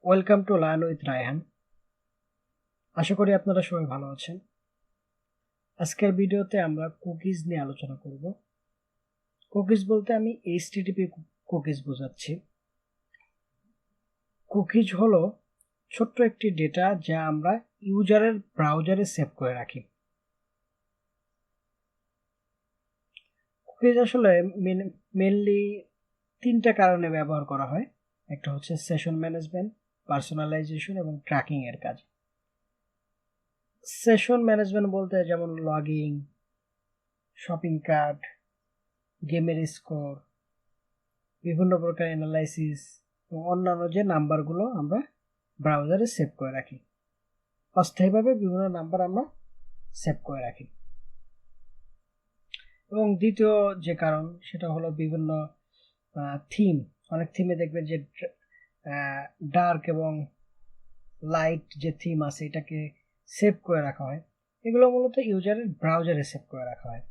Welcome to learn with Raihan. আশা করি আপনারা সবাই ভালো আছেন। আজকের ভিডিওতে আমরা কুকিজ নিয়ে আলোচনা করব। কুকিজ বলতে আমি এইচটিটিপি কুকিজ বোঝাচ্ছি। কুকিজ হলো ছোট্ট একটি ডেটা যা আমরা ইউজারের ব্রাউজারে সেভ করে রাখি। কুকিজ আসলে মেনলি তিনটা কারণে ব্যবহার করা হয়। একটা হচ্ছে সেশন ম্যানেজমেন্ট, পার্সোনালাইজেশন এবং ট্র্যাকিং এর কাজ। সেশন ম্যানেজমেন্ট বলতে যেমন লগইন, শপিং কার্ট, গেমের স্কোর, বিভিন্ন প্রকার অ্যানালাইসিস এবং অন্যান্য যে নাম্বারগুলো আমরা ব্রাউজারে সেভ করে রাখি। অস্থায়ীভাবে বিভিন্ন নাম্বার আমরা সেভ করে রাখি। এবং দ্বিতীয় যে কারণ সেটা হলো বিভিন্ন থিম। অনেক থিমে দেখবেন যে ডার্ক এবং লাইট যে থিম আছে এটাকে সেভ করে রাখা হয়। এগুলো মূলত ইউজারের ব্রাউজারে সেভ করে রাখা হয়।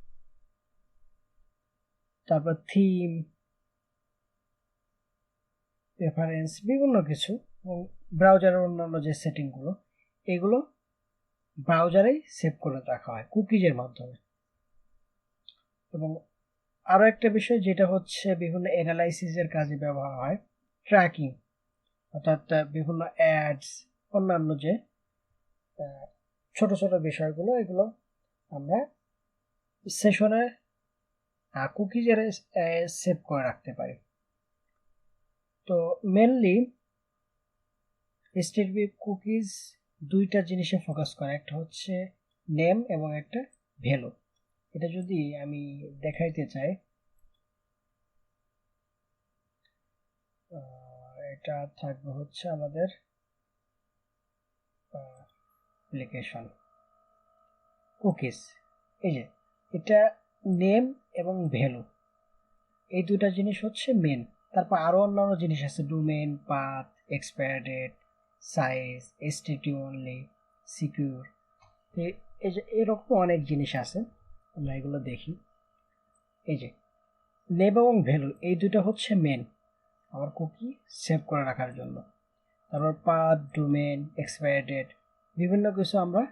তারপর থিম, রেফারেন্স, বিভিন্ন কিছু এবং ব্রাউজারের অন্যান্য যে সেটিংগুলো এগুলো ব্রাউজারেই সেভ করে রাখা হয় কুকিজের মাধ্যমে। এবং আরো একটা বিষয় যেটা হচ্ছে বিভিন্ন অ্যানালাইসিসের কাজে ব্যবহার হয়, ট্র্যাকিং, অর্থাৎ বিভিন্ন অ্যাডস, অন্যান্য যে ছোট ছোট বিষয়গুলো এগুলো আমরা সেশনে কুকিজের সেভ করে রাখতে পারি। তো মেনলি এইচটিটিপি কুকিজ দুইটা জিনিসে ফোকাস করে, একটা হচ্ছে নেম এবং একটা ভ্যালু। এটা যদি আমি দেখাইতে চাই, এটা থাকবে হচ্ছে আমাদের অ্যাপ্লিকেশন কুকিজ। এই যে এটা নেম এবং ভ্যালু, এই দুটা জিনিস হচ্ছে মেন। তারপর আরো অন্যান্য জিনিস আছে, domain, path, expire date, size, STT only, secure. এই যে এরকম অনেক জিনিস আছে, আমরা এগুলো দেখি। এই যে নেম এবং ভ্যালু এই দুটো হচ্ছে মেন আমার কুকি সেভ করে রাখার জন্য। তারপর পাথ, ডোমেইন, এক্সপায়ার ডেট, বিভিন্ন কিছু আমরা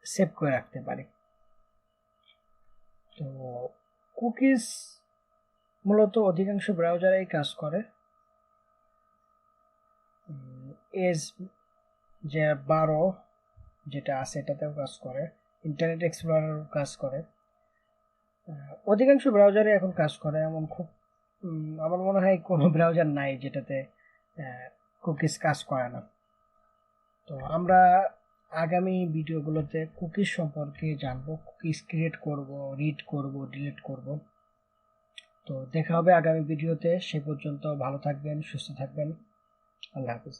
সেভ করে রাখতে পারি। তো কুকিজ মূলত অধিকাংশ ব্রাউজারেই কাজ করে। এজ যে 12 যেটা আছে এটাতেও কাজ করে, ইন্টারনেট এক্সপ্লোরারও কাজ করে, অধিকাংশ ব্রাউজারে এখন কাজ করে। এমন খুব আমার মনে হয় কোনো ব্রাউজার নাই যেটাতে কুকিজ কাজ করে না। তো আমরা আগামী ভিডিওগুলোতে কুকিজ সম্পর্কে জানবো, কুকিজ ক্রিয়েট করব, রিড করব, ডিলিট করব। তো দেখা হবে আগামী ভিডিওতে। সে পর্যন্ত ভালো থাকবেন, সুস্থ থাকবেন। আল্লাহ হাফিজ।